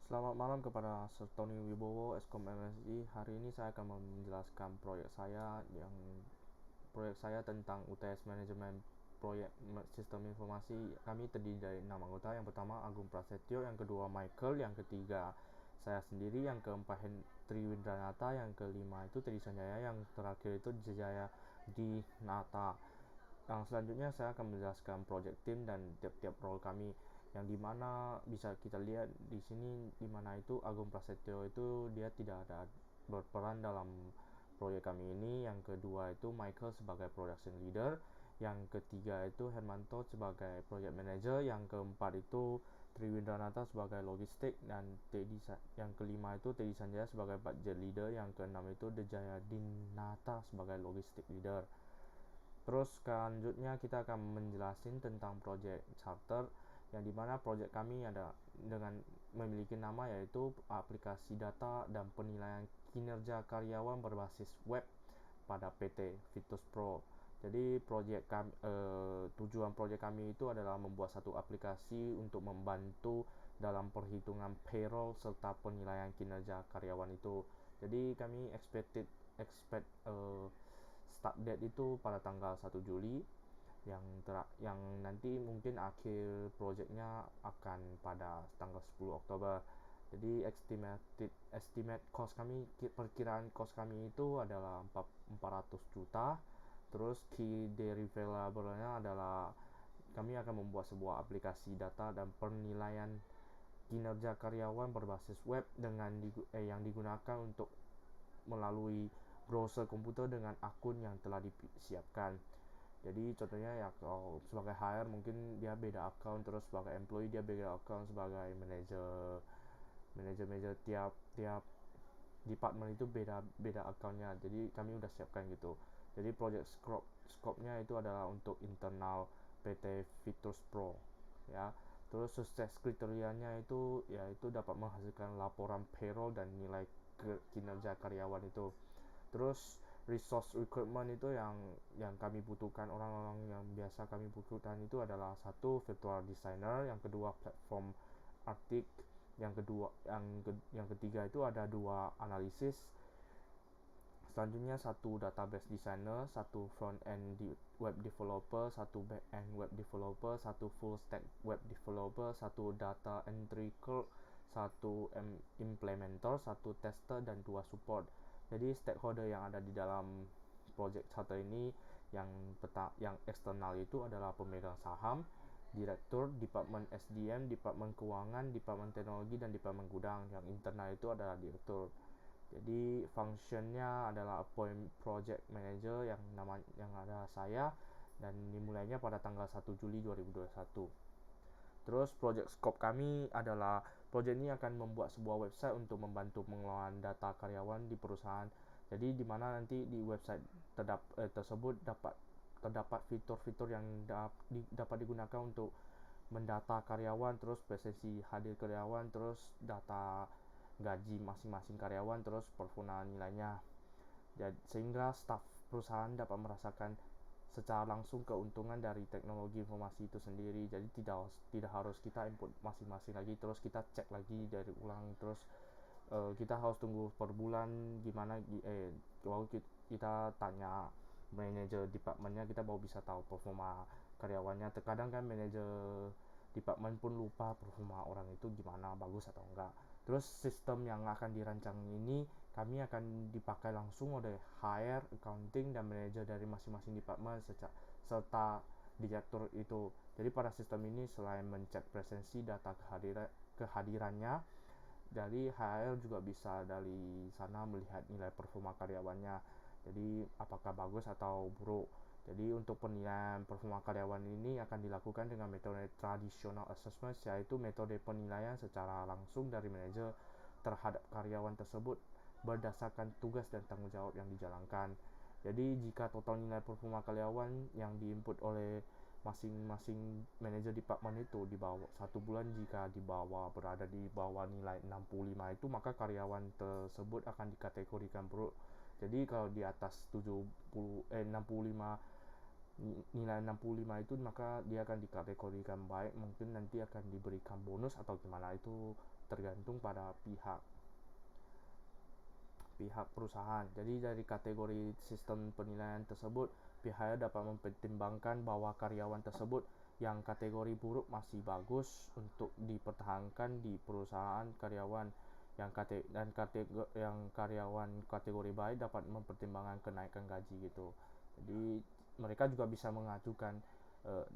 Selamat malam kepada Sir Tony Wibowo, Eskom MSI. Hari ini saya akan menjelaskan proyek saya tentang UTS Manajemen Proyek Sistem Informasi. Kami terdiri dari 6 anggota. Yang pertama Agung Prasetyo, yang kedua Michael, yang ketiga saya sendiri, yang keempat Triwindranata, yang kelima itu Teddy Sanjaya, yang terakhir itu Jaya Dinata. Yang selanjutnya saya akan menjelaskan project team dan tiap-tiap role kami, yang dimana bisa kita lihat di sini, dimana itu Agung Prasetyo itu dia tidak ada berperan dalam proyek kami ini. Yang kedua itu Michael sebagai production leader, yang ketiga itu Hermanto sebagai project manager, yang keempat itu Triwindranata sebagai logistik, dan yang kelima itu Teddy Sanjaya sebagai budget leader, yang keenam itu Dejaya Dinata sebagai logistik leader. Terus selanjutnya kita akan menjelaskan tentang project charter, yang dimana project kami ada dengan memiliki nama yaitu aplikasi data dan penilaian kinerja karyawan berbasis web pada PT Vitus Pro. Jadi tujuan proyek kami itu adalah membuat satu aplikasi untuk membantu dalam perhitungan payroll serta penilaian kinerja karyawan itu. Jadi kami expect start date itu pada tanggal 1 Juli, yang nanti mungkin akhir projectnya akan pada tanggal 10 Oktober. Jadi estimate cost kami, perkiraan cost kami itu adalah 400 juta. Terus key deliverable-nya adalah kami akan membuat sebuah aplikasi data dan penilaian kinerja karyawan berbasis web yang digunakan untuk melalui browser komputer dengan akun yang telah disiapkan. Jadi contohnya ya, kalau sebagai hire mungkin dia beda account, terus sebagai employee dia beda account, sebagai manager tiap tiap department itu beda beda accountnya. Jadi kami udah siapkan gitu. Jadi project scope-nya itu adalah untuk internal PT Vitus Pro, ya. Terus sukses kriterianya itu yaitu dapat menghasilkan laporan payroll dan nilai kinerja karyawan itu. Terus resource recruitment itu yang kami butuhkan, orang-orang yang biasa kami butuhkan itu adalah satu virtual designer, yang kedua platform artik, yang ketiga itu ada dua analisis, selanjutnya satu database designer, satu front end web developer, satu back end web developer, satu full stack web developer, satu data entry clerk, satu implementer, satu tester, dan dua support. Jadi stakeholder yang ada di dalam project charter ini, yang eksternal itu adalah pemegang saham, direktur, departemen SDM, departemen keuangan, departemen teknologi, dan departemen gudang. Yang internal itu adalah direktur. Jadi functionnya adalah appoint project manager, yang ada saya, dan dimulainya pada tanggal 1 Juli 2021. Terus project scope kami adalah project ini akan membuat sebuah website untuk membantu pengelolaan data karyawan di perusahaan. Jadi di mana nanti di website tersebut terdapat fitur-fitur yang dapat digunakan untuk mendata karyawan, terus presensi hadir karyawan, terus data gaji masing-masing karyawan, terus perfuna nilainya. Sehingga staf perusahaan dapat merasakan secara langsung keuntungan dari teknologi informasi itu sendiri. Jadi tidak harus kita input masing-masing lagi, terus kita cek lagi dari ulang, terus kita harus tunggu per bulan gimana, kalau kita tanya manajer departemennya, kita baru bisa tahu performa karyawannya. Terkadang kan manajer departemen pun lupa performa orang itu gimana, bagus atau enggak. Terus sistem yang akan dirancang ini kami akan dipakai langsung oleh HR, accounting, dan manajer dari masing-masing departemen serta direktur itu. Jadi pada sistem ini selain mencek presensi data kehadirannya, dari HR juga bisa dari sana melihat nilai performa karyawannya. Jadi apakah bagus atau buruk. Jadi untuk penilaian performa karyawan ini akan dilakukan dengan metode tradisional assessment, yaitu metode penilaian secara langsung dari manajer terhadap karyawan tersebut berdasarkan tugas dan tanggung jawab yang dijalankan. Jadi jika total nilai performa karyawan yang diinput oleh masing-masing manajer departemen itu di bawah 1 bulan, jika berada di bawah nilai 65 itu, maka karyawan tersebut akan dikategorikan buruk. Jadi kalau di atas 65 nilai 65 itu maka dia akan dikategorikan baik, mungkin nanti akan diberikan bonus atau gimana, itu tergantung pada pihak perusahaan. Jadi dari kategori sistem penilaian tersebut, pihaknya dapat mempertimbangkan bahwa karyawan tersebut yang kategori buruk masih bagus untuk dipertahankan di perusahaan, karyawan yang karyawan kategori baik dapat mempertimbangkan kenaikan gaji gitu. Jadi mereka juga bisa mengajukan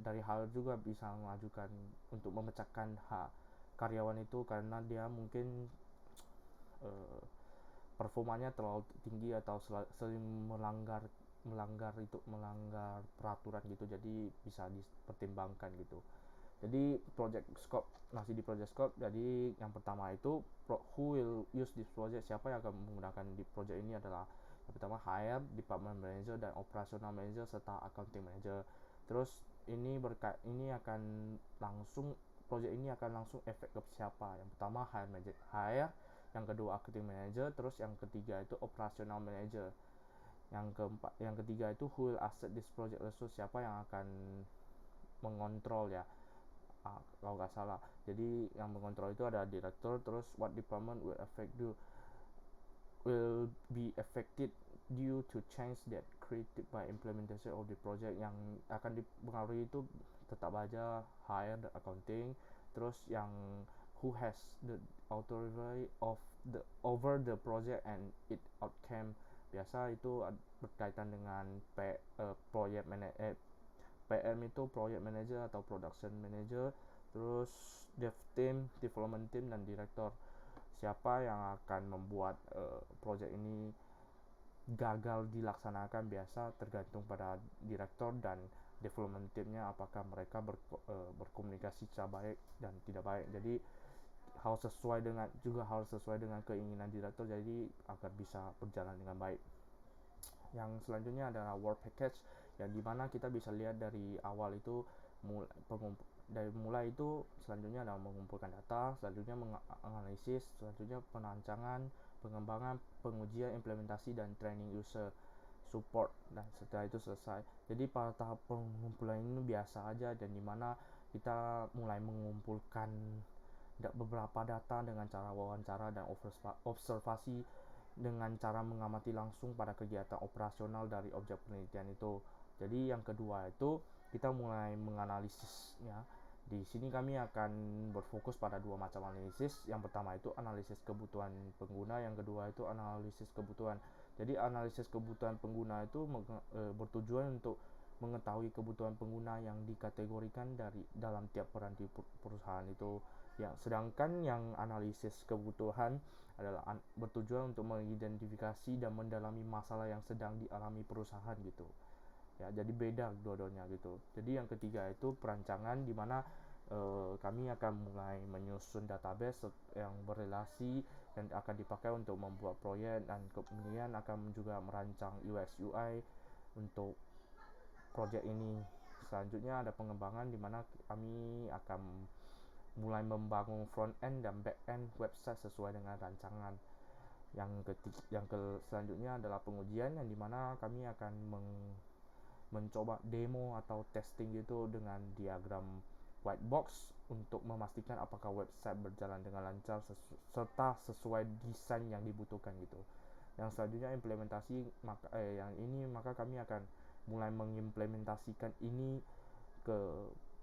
dari hal juga bisa mengajukan untuk memecahkan hak karyawan itu karena dia mungkin uh, performanya terlalu tinggi atau sering melanggar peraturan gitu, jadi bisa dipertimbangkan gitu. Jadi project scope, masih di project scope, jadi yang pertama itu who will use this project, siapa yang akan menggunakan di project ini adalah yang pertama hire, department manager, dan operational manager serta accounting manager. Terus ini akan langsung project ini akan langsung efek ke siapa. Yang pertama hire, yang kedua accounting manager, terus yang ketiga itu operational manager, yang ketiga itu who will asset this project resource, siapa yang akan mengontrol ya, kalau nggak salah. Jadi yang mengontrol itu ada direktur, terus what department will be affected due to change that created by implementation of the project. Yang akan dipengaruhi itu tetap aja hire the accounting, terus yang who has the authority of the over the project and its outcome, biasa itu berkaitan dengan project PM itu project manager atau production manager, terus development team, dan director. Siapa yang akan membuat project ini gagal dilaksanakan biasa tergantung pada direktur dan development teamnya, apakah mereka berkomunikasi secara baik dan tidak baik. Jadi harus sesuai dengan keinginan direktur, jadi agar bisa berjalan dengan baik. Yang selanjutnya adalah work package, yang dimana kita bisa lihat dari awal itu mulai itu selanjutnya adalah mengumpulkan data, selanjutnya menganalisis, selanjutnya perancangan, pengembangan, pengujian, implementasi, dan training user support. Dan setelah itu selesai, jadi pada tahap pengumpulan ini biasa aja, dan dimana kita mulai mengumpulkan beberapa data dengan cara wawancara dan observasi, dengan cara mengamati langsung pada kegiatan operasional dari objek penelitian itu. Jadi yang kedua itu kita mulai menganalisis ya. Di sini kami akan berfokus pada dua macam analisis. Yang pertama itu analisis kebutuhan pengguna, yang kedua itu analisis kebutuhan. Jadi analisis kebutuhan pengguna itu bertujuan untuk mengetahui kebutuhan pengguna yang dikategorikan dari dalam tiap peran di perusahaan itu. Sedangkan yang analisis kebutuhan adalah bertujuan untuk mengidentifikasi dan mendalami masalah yang sedang dialami perusahaan gitu. Ya, jadi beda dua-duanya gitu. Jadi yang ketiga itu perancangan, di mana kami akan mulai menyusun database yang berrelasi dan akan dipakai untuk membuat proyek, dan kemudian akan juga merancang UX UI untuk proyek ini. Selanjutnya ada pengembangan, di mana kami akan mulai membangun front end dan back end website sesuai dengan rancangan. Selanjutnya adalah pengujian, yang dimana kami akan mencoba demo atau testing gitu dengan diagram white box untuk memastikan apakah website berjalan dengan lancar serta sesuai desain yang dibutuhkan gitu. Yang selanjutnya implementasi, maka kami akan mulai mengimplementasikan ini ke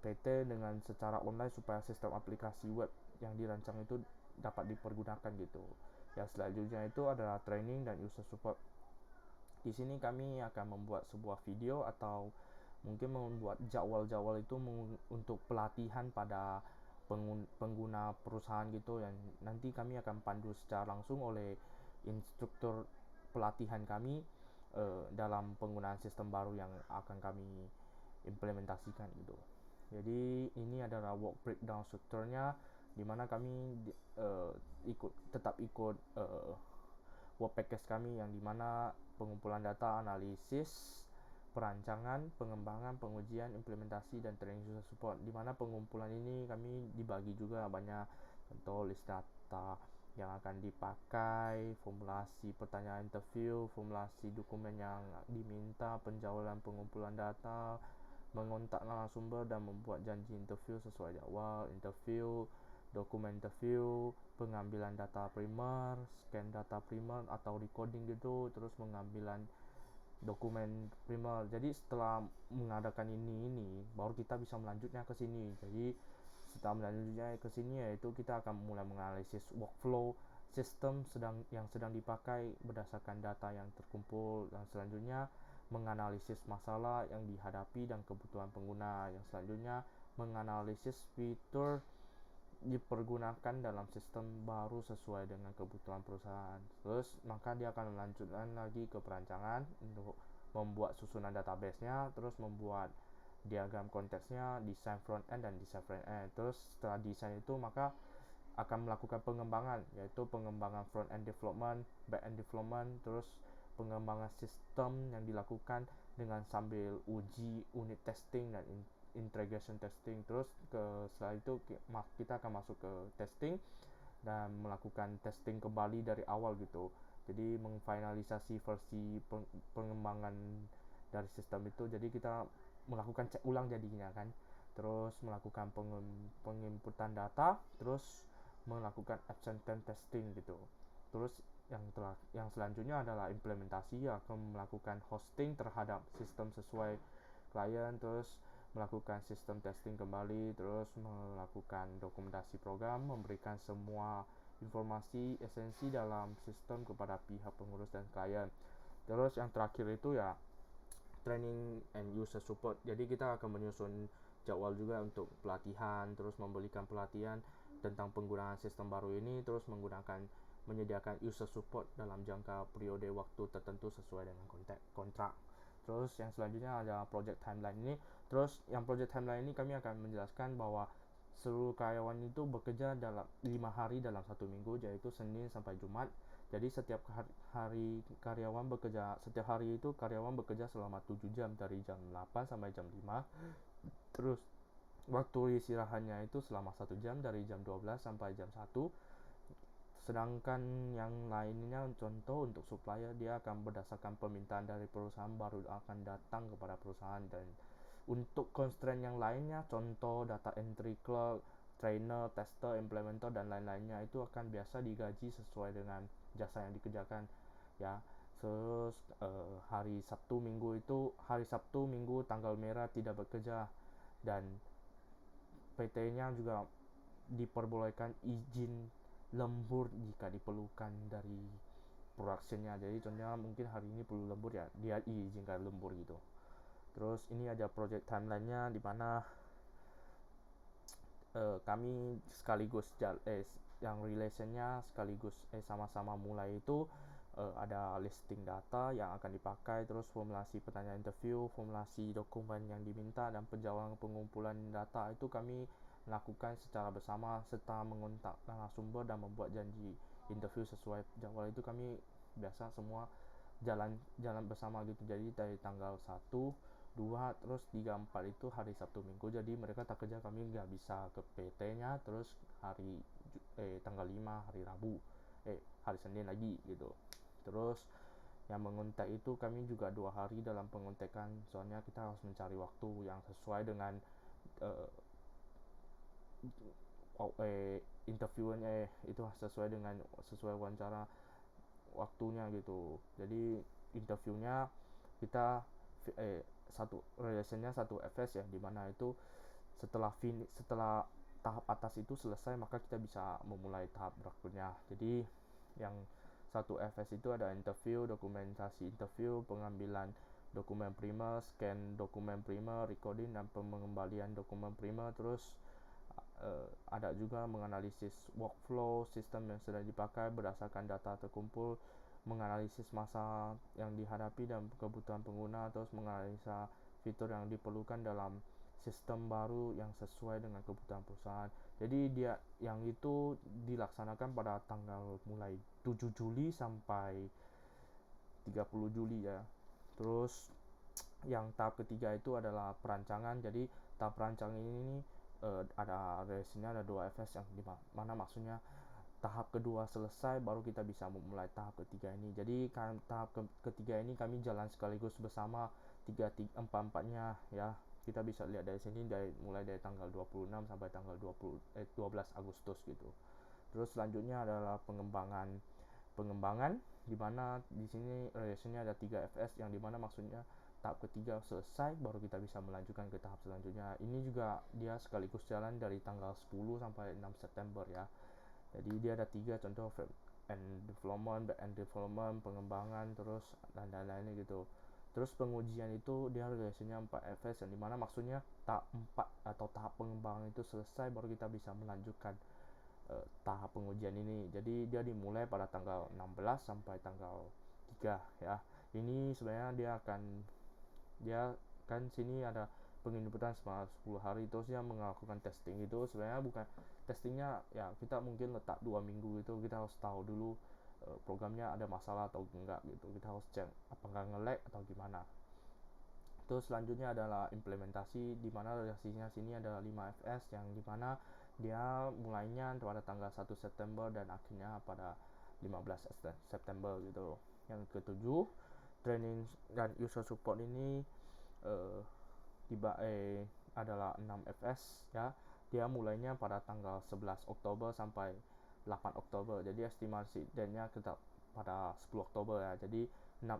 PT dengan secara online supaya sistem aplikasi web yang dirancang itu dapat dipergunakan gitu. Yang selanjutnya itu adalah training dan user support. Di sini kami akan membuat sebuah video atau mungkin membuat jadwal-jadwal itu untuk pelatihan pada pengguna perusahaan gitu, yang nanti kami akan pandu secara langsung oleh instruktur pelatihan kami dalam penggunaan sistem baru yang akan kami implementasikan gitu. Jadi ini adalah work breakdown strukturnya, dimana kami tetap ikut work package kami, yang dimana pengumpulan data, analisis, perancangan, pengembangan, pengujian, implementasi, dan training user support. Dimana pengumpulan ini kami dibagi juga banyak, contoh list data, yang akan dipakai, formulasi pertanyaan interview, formulasi dokumen yang diminta, penjadwalan pengumpulan data, mengontak narasumber dan membuat janji interview sesuai jadwal interview, dokumen interview, pengambilan data primer, scan data primer atau recording gitu, terus pengambilan dokumen primer. Jadi setelah mengadakan ini baru kita bisa melanjutnya ke sini. Jadi setelah melanjutnya ke sini yaitu kita akan mulai menganalisis workflow sistem yang sedang dipakai berdasarkan data yang terkumpul, dan selanjutnya menganalisis masalah yang dihadapi dan kebutuhan pengguna, yang selanjutnya menganalisis fitur dipergunakan dalam sistem baru sesuai dengan kebutuhan perusahaan. Terus maka dia akan melanjutkan lagi ke perancangan untuk membuat susunan database-nya, terus membuat diagram konteksnya, desain front end dan desain front end. Terus setelah desain itu maka akan melakukan pengembangan, yaitu pengembangan front end development, back end development, terus pengembangan sistem yang dilakukan dengan sambil uji unit testing dan integration testing. Terus setelah itu kita akan masuk ke testing dan melakukan testing kembali dari awal gitu. Jadi mengfinalisasi versi pengembangan dari sistem itu. Jadi kita melakukan cek ulang jadinya kan. Terus melakukan penginputan data, terus melakukan absence testing gitu. Terus yang selanjutnya adalah implementasi, akan melakukan hosting terhadap sistem sesuai klien, terus melakukan sistem testing kembali, terus melakukan dokumentasi program, memberikan semua informasi esensi dalam sistem kepada pihak pengurus dan klien. Terus yang terakhir itu ya training and user support. Jadi kita akan menyusun jadwal juga untuk pelatihan, terus memberikan pelatihan tentang penggunaan sistem baru ini, terus menyediakan user support dalam jangka periode waktu tertentu sesuai dengan kontrak. Terus yang selanjutnya ada project timeline ini. Terus yang project timeline ini kami akan menjelaskan bahwa seluruh karyawan itu bekerja dalam 5 hari dalam satu minggu, yaitu Senin sampai Jumat. Jadi setiap hari karyawan bekerja, setiap hari itu karyawan bekerja selama 7 jam dari jam 8 sampai jam 5. Terus waktu istirahatnya itu selama 1 jam dari jam 12 sampai jam 1. Sedangkan yang lainnya contoh untuk supplier, dia akan berdasarkan permintaan dari perusahaan baru akan datang kepada perusahaan. Dan untuk constraint yang lainnya, contoh data entry clerk, trainer, tester, implementer dan lain-lainnya itu akan biasa digaji sesuai dengan jasa yang dikerjakan ya. Terus hari Sabtu Minggu tanggal merah tidak bekerja, dan PT-nya juga diperbolehkan izin lembur jika diperlukan dari productionnya. Jadi contohnya mungkin hari ini perlu lembur ya, dia izinkan lembur gitu. Terus ini ada project timeline-nya di mana kami sekaligus yang relationnya sekaligus sama-sama mulai itu ada listing data yang akan dipakai, terus formulasi pertanyaan interview, formulasi dokumen yang diminta, dan penjadwalan pengumpulan data itu kami lakukan secara bersama serta mengontak narasumber dan membuat janji interview sesuai jadwal. Itu kami biasa semua jalan bersama gitu. Jadi dari tanggal 1, 2, terus 3, 4 itu hari Sabtu Minggu. Jadi mereka tak kerja, kami nggak bisa ke PT-nya. Terus tanggal 5 hari Rabu, hari Senin lagi gitu. Terus yang mengontak itu kami juga 2 hari dalam pengontekan, soalnya kita harus mencari waktu yang sesuai dengan interviewnya, itu sesuai wawancara waktunya gitu. Jadi interviewnya kita relationnya 1 FS ya, dimana itu setelah tahap atas itu selesai maka kita bisa memulai tahap berikutnya. Jadi yang 1 FS itu ada interview, dokumentasi interview, pengambilan dokumen primer, scan dokumen primer, recording dan pengembalian dokumen primer. Terus ada juga menganalisis workflow sistem yang sedang dipakai berdasarkan data terkumpul, menganalisis masa yang dihadapi dan kebutuhan pengguna, terus menganalisa fitur yang diperlukan dalam sistem baru yang sesuai dengan kebutuhan perusahaan. Jadi yang itu dilaksanakan pada tanggal mulai 7 Juli sampai 30 Juli ya. Terus yang tahap ketiga itu adalah perancangan. Jadi tahap perancangan ini ada relasinya ada 2 FS, yang dimana maksudnya tahap kedua selesai baru kita bisa memulai tahap ketiga ini. Jadi tahap ketiga ini kami jalan sekaligus bersama empat-empatnya ya. Kita bisa lihat dari sini mulai dari tanggal 26 sampai tanggal 12 Agustus gitu. Terus selanjutnya adalah pengembangan di mana di sini relationnya ada 3 FS yang dimana maksudnya tahap ketiga selesai baru kita bisa melanjutkan ke tahap selanjutnya. Ini juga dia sekaligus jalan dari tanggal 10 sampai 6 September ya. Jadi dia ada 3 contoh, front end development, back end development, pengembangan, terus dan lain-lainnya gitu. Terus pengujian itu dia relationnya 4 FS yang dimana maksudnya tahap 4 atau tahap pengembangan itu selesai baru kita bisa melanjutkan tahap pengujian ini. Jadi dia dimulai pada tanggal 16 sampai tanggal 3 ya. Ini sebenarnya dia kan sini ada penginputan selama 10 hari, terus dia melakukan testing itu sebenarnya bukan testingnya ya, kita mungkin letak 2 minggu itu kita harus tahu dulu programnya ada masalah atau enggak gitu, kita harus cek apakah nge-lag atau gimana. Terus selanjutnya adalah implementasi di mana reaksinya sini adalah 5 FS yang dimana dia mulainya pada tanggal 1 September dan akhirnya pada 15 September gitu. Yang ketujuh, training dan user support ini adalah 6 FS ya. Dia mulainya pada tanggal 11 Oktober sampai 8 Oktober. Jadi estimasi date-nya kita pada 10 Oktober ya. Jadi 6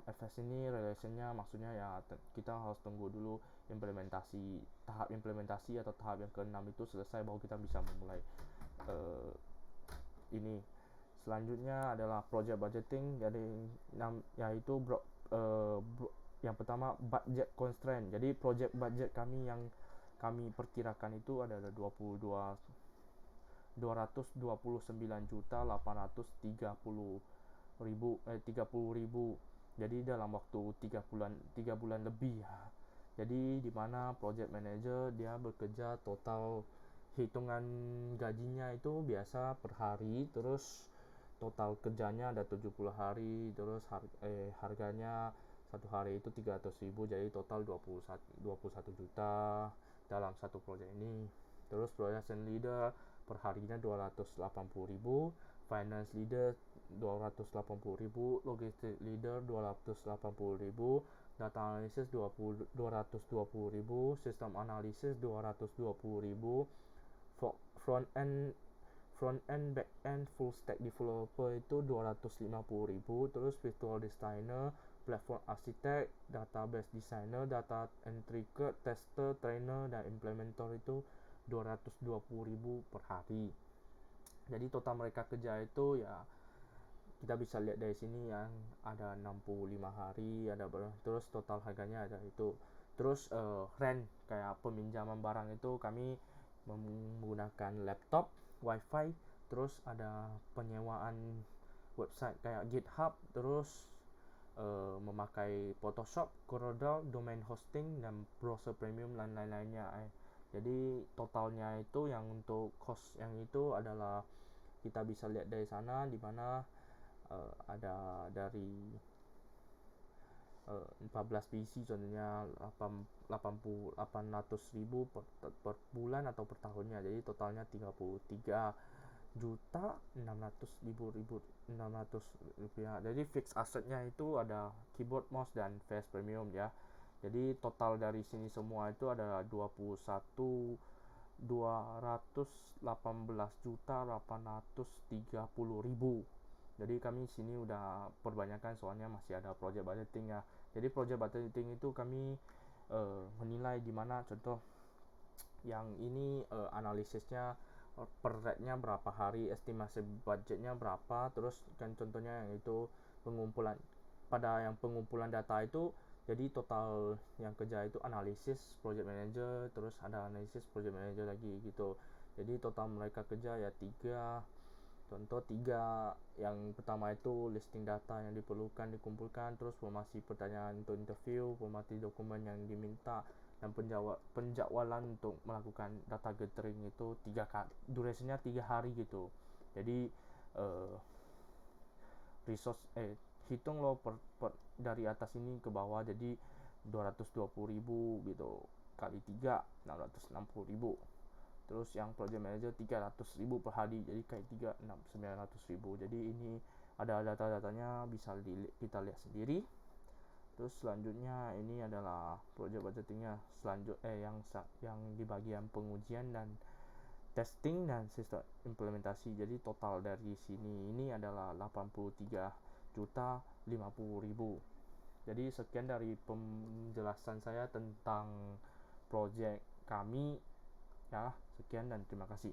FS ini relationnya maksudnya ya kita harus tunggu dulu tahap implementasi atau tahap yang ke-6 itu selesai baru kita bisa memulai ini. Selanjutnya adalah project budgeting, jadi yaitu yang pertama budget constraint. Jadi project budget kami yang kami perkirakan itu adalah 229.830.000. Jadi dalam waktu 3 bulan lebih ya. Jadi di mana project manager dia bekerja total hitungan gajinya itu biasa per hari, terus total kerjanya ada 70 hari, terus harganya satu hari itu 300.000, jadi total 21 juta dalam satu proyek ini. Terus production leader per harinya 280.000, finance leader 280.000, logistic leader 280.000, data analysis 220.000, system analysis 220.000, front end, back end, full stack developer itu 250.000, terus virtual designer, platform architect, database designer, data entry code, tester, trainer, dan implementer itu 220.000 per hari. Jadi total mereka kerja itu ya kita bisa lihat dari sini yang ada 65 hari, ada terus total harganya ada itu. Terus rent kayak peminjaman barang itu kami menggunakan laptop, wifi, terus ada penyewaan website kayak GitHub, terus memakai Photoshop, Corel, domain hosting, dan browser premium dan lain-lainnya. Jadi totalnya itu yang untuk cost yang itu adalah kita bisa lihat dari sana, di mana ada dari 14 PC contohnya 800.000 per bulan atau per tahunnya, jadi totalnya 33.600.000 rupiah. Jadi fix asetnya itu ada keyboard, mouse, dan face premium ya. Jadi total dari sini semua itu ada 218.830.000. Jadi kami sini udah perbanyakkan soalnya masih ada project budgeting ya. Jadi project budgeting itu kami menilai di mana contoh yang ini analisisnya per rate-nya berapa hari, estimasi budgetnya berapa, terus kan contohnya yang itu pengumpulan data itu, jadi total yang kerja itu analisis project manager, terus ada analisis project manager lagi gitu. Jadi total mereka kerja ya 3. Contoh 3, yang pertama itu listing data yang diperlukan dikumpulkan, terus formasi pertanyaan untuk interview, formasi dokumen yang diminta, dan penjadwalan untuk melakukan data gathering itu durasinya 3 hari gitu. Jadi resource hitung lo dari atas ini ke bawah, jadi 220.000 gitu kali 3 660.000. Terus yang project manager 300.000 per hari, jadi kayak 900.000. Jadi ini ada data-datanya, bisa kita lihat sendiri. Terus selanjutnya ini adalah project budgetingnya yang di bagian pengujian dan testing dan sistem implementasi. Jadi total dari sini ini adalah 83.050.000. Jadi sekian dari penjelasan saya tentang project kami ya. Sekian dan terima kasih.